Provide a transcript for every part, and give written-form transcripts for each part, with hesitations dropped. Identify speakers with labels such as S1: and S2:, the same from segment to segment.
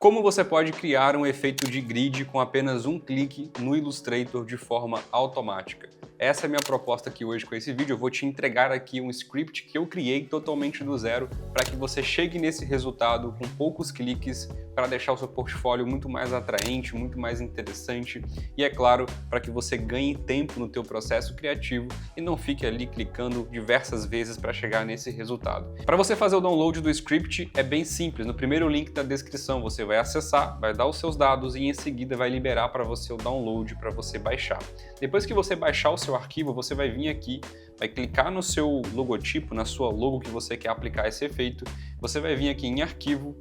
S1: Como você pode criar um efeito de grid com apenas um clique no Illustrator de forma automática? Essa é a minha proposta aqui hoje com esse vídeo. Eu vou te entregar aqui um script que eu criei totalmente do zero para que você chegue nesse resultado com poucos cliques para deixar o seu portfólio muito mais atraente, muito mais interessante e, é claro, para que você ganhe tempo no teu processo criativo e não fique ali clicando diversas vezes para chegar nesse resultado. Para você fazer o download do script é bem simples. No primeiro link da descrição você vai acessar, vai dar os seus dados e em seguida vai liberar para você o download para você baixar. Depois que você baixar o seu arquivo, você vai vir aqui, vai clicar no seu logotipo, na sua logo que você quer aplicar esse efeito, você vai vir aqui em Arquivo,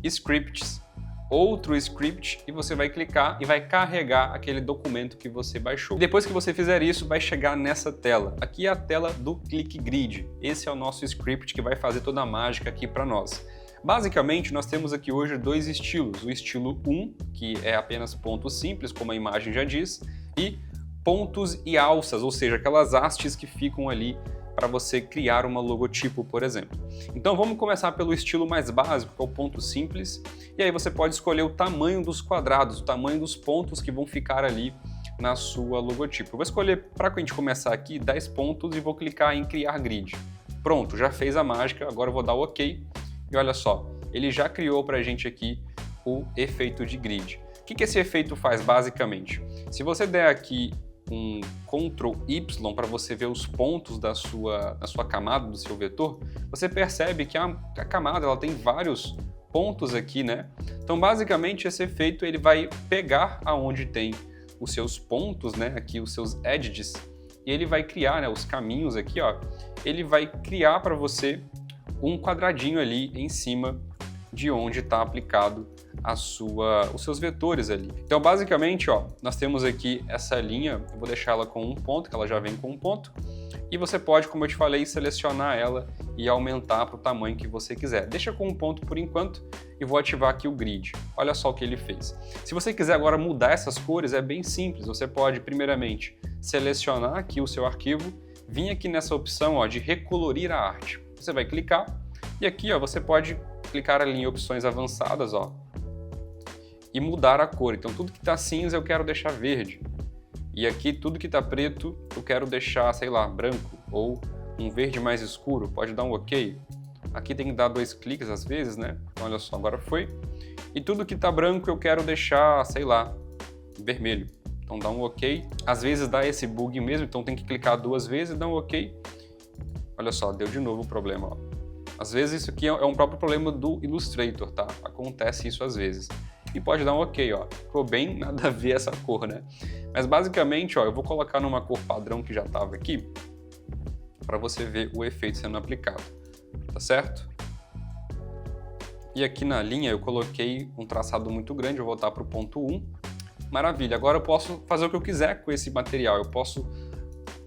S1: Scripts, Outro Script e você vai clicar e vai carregar aquele documento que você baixou. Depois que você fizer isso, vai chegar nessa tela. Aqui é a tela do Click Grid. Esse é o nosso script que vai fazer toda a mágica aqui para nós. Basicamente, nós temos aqui hoje dois estilos. O estilo 1, que é apenas pontos simples, como a imagem já diz, e pontos e alças, ou seja, aquelas hastes que ficam ali para você criar uma logotipo, por exemplo. Então vamos começar pelo estilo mais básico, que é o ponto simples, e aí você pode escolher o tamanho dos quadrados, o tamanho dos pontos que vão ficar ali na sua logotipo. Eu vou escolher, para a gente começar aqui, 10 pontos e vou clicar em criar grid. Pronto, já fez a mágica, agora eu vou dar OK, e olha só, ele já criou para a gente aqui o efeito de grid. O que esse efeito faz basicamente? Se você der aqui um Ctrl Y para você ver os pontos da sua camada, do seu vetor, você percebe que a camada ela tem vários pontos aqui, né? Então, basicamente, esse efeito ele vai pegar aonde tem os seus pontos, né? Aqui os seus edges, e ele vai criar, né? Os caminhos aqui, ó. Ele vai criar para você um quadradinho ali em cima de onde está aplicado os seus vetores ali. Então, basicamente, ó, nós temos aqui essa linha, eu vou deixar ela com um ponto, que ela já vem com um ponto, e você pode, como eu te falei, selecionar ela e aumentar para o tamanho que você quiser. Deixa com um ponto por enquanto e vou ativar aqui o grid. Olha só o que ele fez. Se você quiser agora mudar essas cores, é bem simples. Você pode, primeiramente, selecionar aqui o seu arquivo, vir aqui nessa opção, ó, de recolorir a arte. Você vai clicar e aqui, ó, você pode clicar ali em opções avançadas, ó, e mudar a cor. Então tudo que está cinza eu quero deixar verde. E aqui tudo que está preto eu quero deixar, sei lá, branco ou um verde mais escuro. Pode dar um OK. Aqui tem que dar 2 cliques às vezes, né? Então, olha só, agora foi. E tudo que está branco eu quero deixar, sei lá, vermelho. Então dá um OK. Às vezes dá esse bug mesmo, então tem que clicar 2 vezes e dá um OK. Olha só, deu de novo o problema, ó. Às vezes isso aqui é um próprio problema do Illustrator, tá? Acontece isso às vezes. E pode dar um OK, ó. Ficou bem nada a ver essa cor, né? Mas basicamente, ó, eu vou colocar numa cor padrão que já estava aqui para você ver o efeito sendo aplicado, tá certo? E aqui na linha eu coloquei um traçado muito grande, eu vou voltar para o ponto 1. Maravilha, agora eu posso fazer o que eu quiser com esse material. Eu posso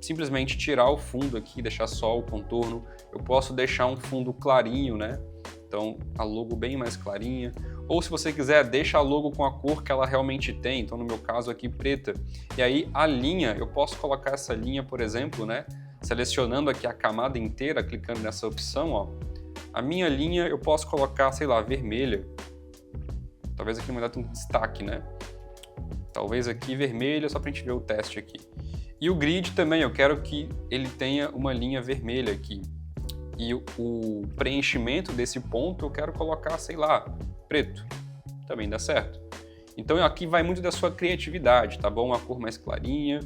S1: simplesmente tirar o fundo aqui, deixar só o contorno. Eu posso deixar um fundo clarinho, né? Então a logo bem mais clarinha. Ou se você quiser, deixa a logo com a cor que ela realmente tem. Então no meu caso aqui preta. E aí a linha, eu posso colocar essa linha, por exemplo, né? Selecionando aqui a camada inteira, clicando nessa opção, ó. A minha linha eu posso colocar, sei lá, vermelha. Talvez aqui mudar um destaque, né? Talvez aqui vermelha, só pra gente ver o teste aqui. E o grid também, eu quero que ele tenha uma linha vermelha aqui. E o preenchimento desse ponto eu quero colocar, sei lá, preto. Também dá certo. Então aqui vai muito da sua criatividade, tá bom? Uma cor mais clarinha,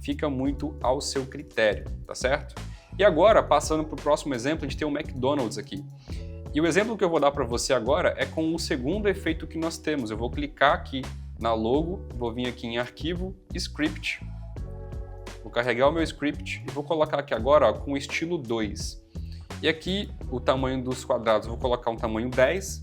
S1: fica muito ao seu critério, tá certo? E agora, passando para o próximo exemplo, a gente tem o McDonald's aqui. E o exemplo que eu vou dar para você agora é com o segundo efeito que nós temos. Eu vou clicar aqui na logo, vou vir aqui em Arquivo, Script, vou carregar o meu script e vou colocar aqui agora, ó, com o estilo 2. E aqui o tamanho dos quadrados, vou colocar um tamanho 10.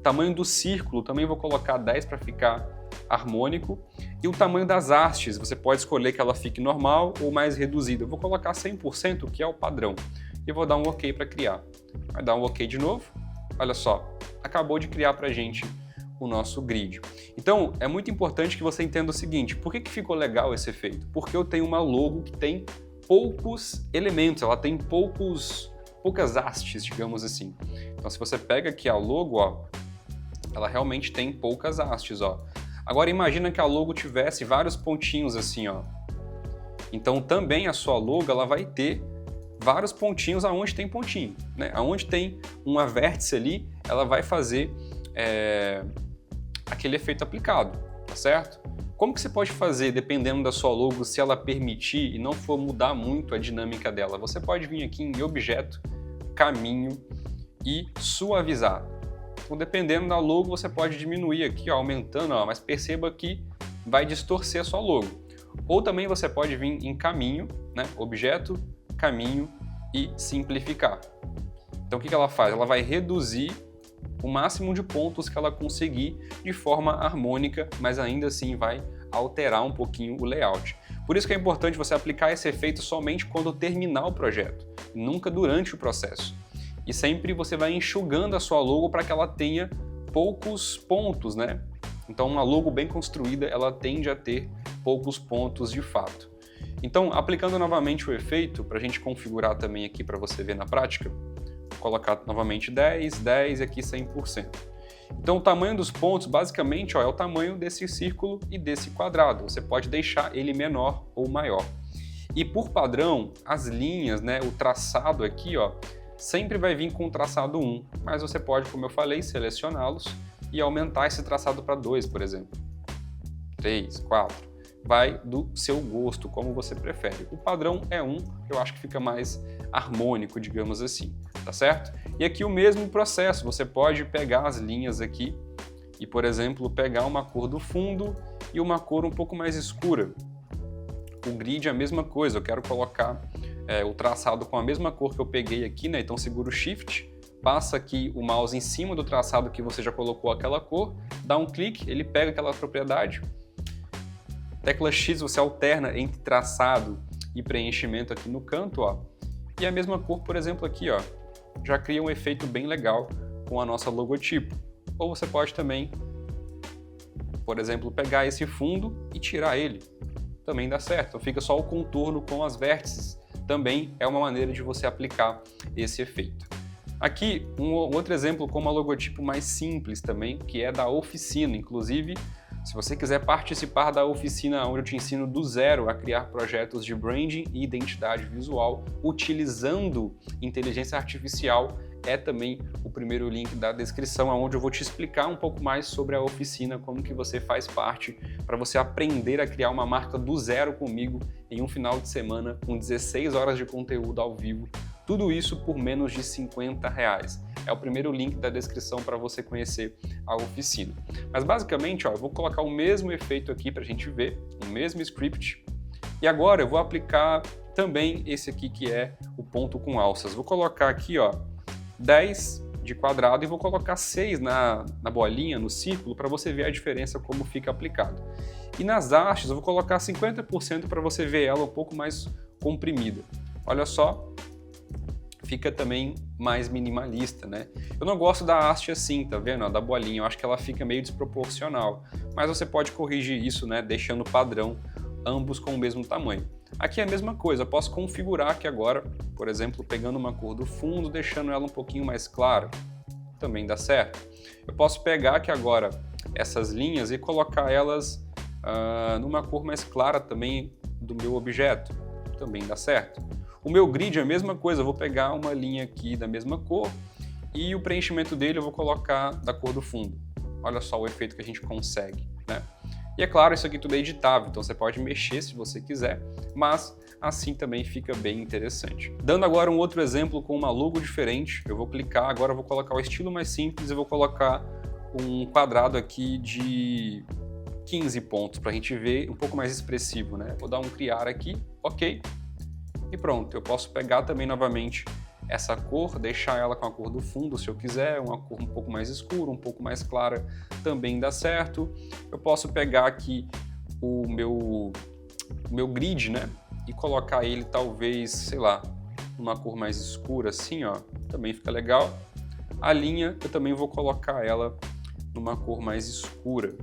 S1: Tamanho do círculo também vou colocar 10 para ficar harmônico. E o tamanho das hastes, você pode escolher que ela fique normal ou mais reduzida. Eu vou colocar 100%, que é o padrão. E vou dar um OK para criar. Vai dar um OK de novo. Olha só, acabou de criar para a gente o nosso grid. Então, é muito importante que você entenda o seguinte, por que ficou legal esse efeito? Porque eu tenho uma logo que tem poucos elementos, ela tem poucas hastes, digamos assim. Então, se você pega aqui a logo, ó, ela realmente tem poucas hastes, ó. Agora imagina que a logo tivesse vários pontinhos assim, ó. Então também a sua logo ela vai ter vários pontinhos aonde tem pontinho, né? Aonde tem uma vértice ali, ela vai fazer aquele efeito aplicado, tá certo? Como que você pode fazer, dependendo da sua logo, se ela permitir e não for mudar muito a dinâmica dela? Você pode vir aqui em Objeto, Caminho e Suavizar. Então, dependendo da logo, você pode diminuir aqui, ó, aumentando, ó, mas perceba que vai distorcer a sua logo. Ou também você pode vir em Caminho, né? Objeto, Caminho e Simplificar. Então o que ela faz? Ela vai reduzir o máximo de pontos que ela conseguir de forma harmônica, mas ainda assim vai alterar um pouquinho o layout. Por isso que é importante você aplicar esse efeito somente quando terminar o projeto, nunca durante o processo. E sempre você vai enxugando a sua logo para que ela tenha poucos pontos, né? Então uma logo bem construída, ela tende a ter poucos pontos de fato. Então, aplicando novamente o efeito, para a gente configurar também aqui para você ver na prática, vou colocar novamente 10, 10 e aqui 100%. Então, o tamanho dos pontos, basicamente, ó, é o tamanho desse círculo e desse quadrado. Você pode deixar ele menor ou maior. E por padrão, as linhas, né, o traçado aqui, ó, sempre vai vir com o traçado 1, mas você pode, como eu falei, selecioná-los e aumentar esse traçado para 2, por exemplo. 3, 4. Vai do seu gosto, como você prefere. O padrão é 1, eu acho que fica mais harmônico, digamos assim, tá certo? E aqui o mesmo processo, você pode pegar as linhas aqui e, por exemplo, pegar uma cor do fundo e uma cor um pouco mais escura. O grid é a mesma coisa, eu quero colocar o traçado com a mesma cor que eu peguei aqui, né? Então segura o Shift, passa aqui o mouse em cima do traçado que você já colocou aquela cor, dá um clique, ele pega aquela propriedade. Tecla X você alterna entre traçado e preenchimento aqui no canto, ó. E a mesma cor, por exemplo, aqui, ó, já cria um efeito bem legal com a nossa logotipo. Ou você pode também, por exemplo, pegar esse fundo e tirar ele. Também dá certo. Então fica só o contorno com as vértices. Também é uma maneira de você aplicar esse efeito. Aqui, um outro exemplo com uma logotipo mais simples também, que é da oficina. Inclusive, se você quiser participar da oficina onde eu te ensino do zero a criar projetos de branding e identidade visual utilizando inteligência artificial, é também o primeiro link da descrição, onde eu vou te explicar um pouco mais sobre a oficina, como que você faz parte, para você aprender a criar uma marca do zero comigo em um final de semana com 16 horas de conteúdo ao vivo. Tudo isso por menos de R$50. É o primeiro link da descrição para você conhecer a oficina. Mas basicamente, ó, eu vou colocar o mesmo efeito aqui para a gente ver, o mesmo script. E agora eu vou aplicar também esse aqui que é o ponto com alças. Vou colocar aqui, ó, 10 de quadrado e vou colocar 6 na bolinha, no círculo, para você ver a diferença como fica aplicado. E nas hastes eu vou colocar 50% para você ver ela um pouco mais comprimida. Olha só. Fica também mais minimalista, né? Eu não gosto da haste assim, tá vendo? Da bolinha, eu acho que ela fica meio desproporcional. Mas você pode corrigir isso, né? Deixando padrão, ambos com o mesmo tamanho. Aqui é a mesma coisa, eu posso configurar aqui agora, por exemplo, pegando uma cor do fundo, deixando ela um pouquinho mais clara. Também dá certo. Eu posso pegar aqui agora essas linhas e colocar elas numa cor mais clara também do meu objeto. Também dá certo. O meu grid é a mesma coisa, eu vou pegar uma linha aqui da mesma cor e o preenchimento dele eu vou colocar da cor do fundo. Olha só o efeito que a gente consegue, né? E é claro, isso aqui tudo é editável, então você pode mexer se você quiser, mas assim também fica bem interessante. Dando agora um outro exemplo com uma logo diferente, eu vou clicar, agora eu vou colocar o estilo mais simples e vou colocar um quadrado aqui de 15 pontos para a gente ver um pouco mais expressivo, né? Vou dar um criar aqui, ok. E pronto, eu posso pegar também novamente essa cor, deixar ela com a cor do fundo se eu quiser, uma cor um pouco mais escura, um pouco mais clara, também dá certo. Eu posso pegar aqui o meu grid, né, e colocar ele talvez, sei lá, numa cor mais escura assim, ó, também fica legal. A linha eu também vou colocar ela numa cor mais escura.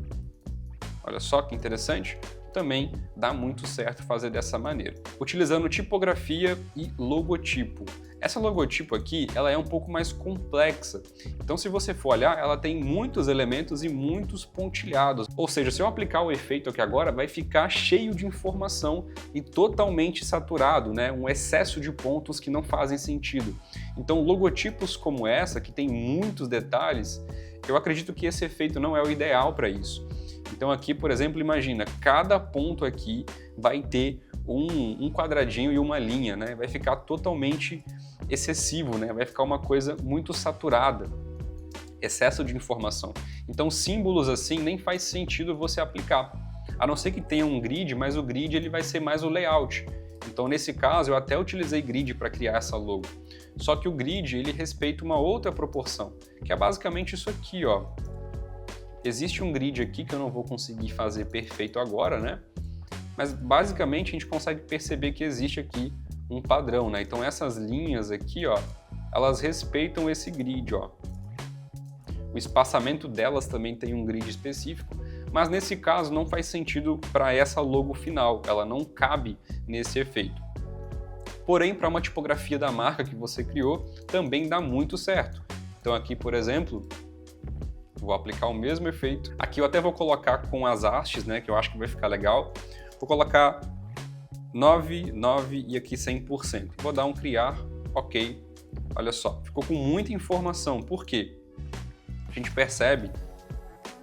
S1: Olha só que interessante. Também dá muito certo fazer dessa maneira. Utilizando tipografia e logotipo. Essa logotipo aqui, ela é um pouco mais complexa. Então, se você for olhar, ela tem muitos elementos e muitos pontilhados. Ou seja, se eu aplicar o efeito aqui agora, vai ficar cheio de informação e totalmente saturado, né? Um excesso de pontos que não fazem sentido. Então, logotipos como essa, que tem muitos detalhes, eu acredito que esse efeito não é o ideal para isso. Então aqui, por exemplo, imagina, cada ponto aqui vai ter um quadradinho e uma linha, né? Vai ficar totalmente excessivo, né? Vai ficar uma coisa muito saturada, excesso de informação. Então símbolos assim nem faz sentido você aplicar, a não ser que tenha um grid, mas o grid ele vai ser mais o layout. Então nesse caso eu até utilizei grid para criar essa logo. Só que o grid ele respeita uma outra proporção, que é basicamente isso aqui, ó. Existe um grid aqui que eu não vou conseguir fazer perfeito agora, né? Mas basicamente a gente consegue perceber que existe aqui um padrão, né? Então essas linhas aqui, ó, elas respeitam esse grid, ó. O espaçamento delas também tem um grid específico, mas nesse caso não faz sentido para essa logo final, ela não cabe nesse efeito. Porém, para uma tipografia da marca que você criou, também dá muito certo. Então aqui, por exemplo, vou aplicar o mesmo efeito. Aqui eu até vou colocar com as hastes, né, que eu acho que vai ficar legal. Vou colocar 9, 9 e aqui 100%. Vou dar um criar, ok. Olha só, ficou com muita informação. Por quê? A gente percebe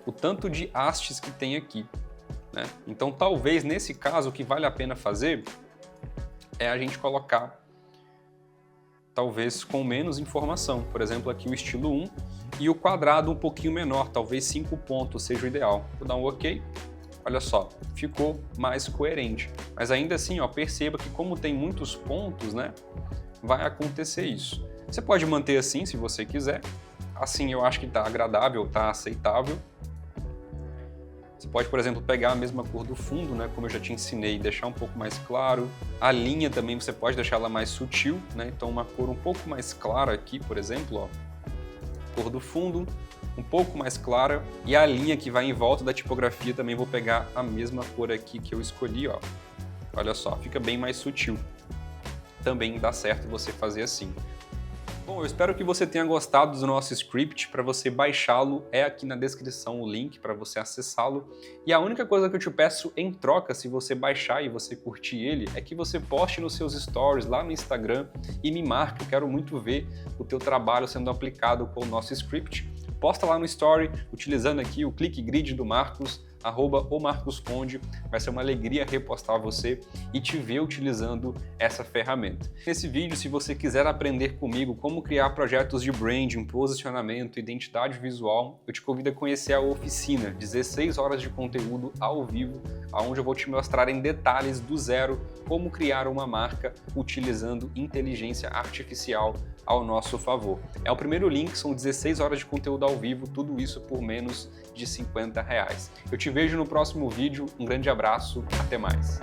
S1: o tanto de hastes que tem aqui, né? Então talvez nesse caso o que vale a pena fazer é a gente colocar talvez com menos informação. Por exemplo, aqui o estilo 1 e o quadrado um pouquinho menor, talvez 5 pontos seja o ideal. Vou dar um ok. Olha só, ficou mais coerente. Mas ainda assim, ó, perceba que como tem muitos pontos, né, vai acontecer isso. Você pode manter assim se você quiser. Assim eu acho que está agradável, está aceitável. Você pode, por exemplo, pegar a mesma cor do fundo, né, como eu já te ensinei, e deixar um pouco mais claro. A linha também você pode deixar ela mais sutil, né, então uma cor um pouco mais clara aqui, por exemplo, ó, cor do fundo, um pouco mais clara. E a linha que vai em volta da tipografia também vou pegar a mesma cor aqui que eu escolhi, ó. Olha só, fica bem mais sutil. Também dá certo você fazer assim. Bom, eu espero que você tenha gostado do nosso script. Para você baixá-lo, é aqui na descrição o link para você acessá-lo. E a única coisa que eu te peço em troca, se você baixar e você curtir ele, é que você poste nos seus stories lá no Instagram e me marque. Eu quero muito ver o teu trabalho sendo aplicado com o nosso script. Posta lá no story, utilizando aqui o click grid do Marcos, @omarcosconde. Vai ser uma alegria repostar você e te ver utilizando essa ferramenta. Nesse vídeo, se você quiser aprender comigo como criar projetos de branding, posicionamento, identidade visual, eu te convido a conhecer a oficina, 16 horas de conteúdo ao vivo, onde eu vou te mostrar em detalhes do zero como criar uma marca utilizando inteligência artificial ao nosso favor. É o primeiro link, são 16 horas de conteúdo ao vivo, tudo isso por menos de R$50. Eu te vejo no próximo vídeo, um grande abraço, até mais.